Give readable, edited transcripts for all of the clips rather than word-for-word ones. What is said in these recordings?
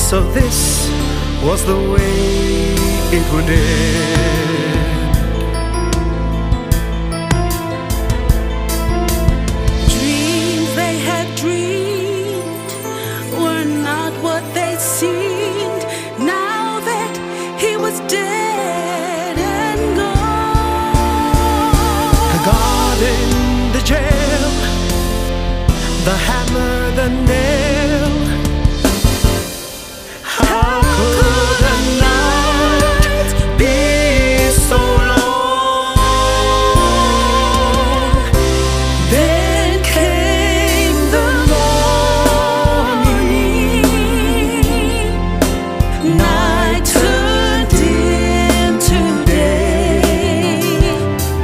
So this was the way it would end. Dreams they had dreamed were not what they seemed. Now that he was dead and gone, The garden, the jail, the hammer, the nail. How could a night be so long? Then came the morning. night turned into day.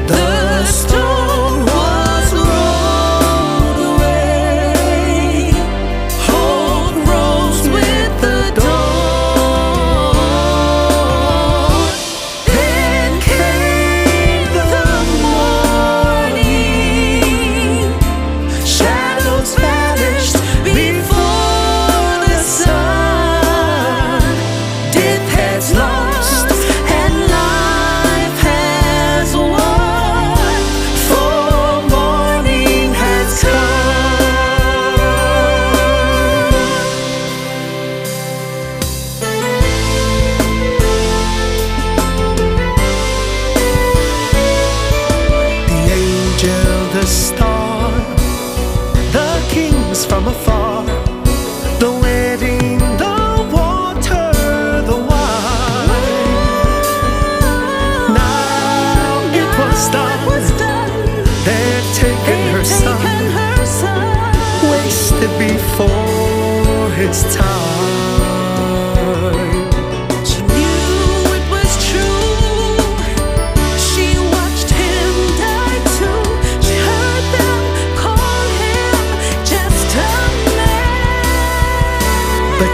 The stone was rolled away. Hope rose with the dawn. Then came the morning. Shadows vanished before the sun. Death has lost and life has won. For morning has come. The angel, the star, the kings from afar, the wedding, the water, the wine. Now it was done. They'd taken her son, wasted before his time. She knew it was true. She watched him die too. She heard them call him just a man. But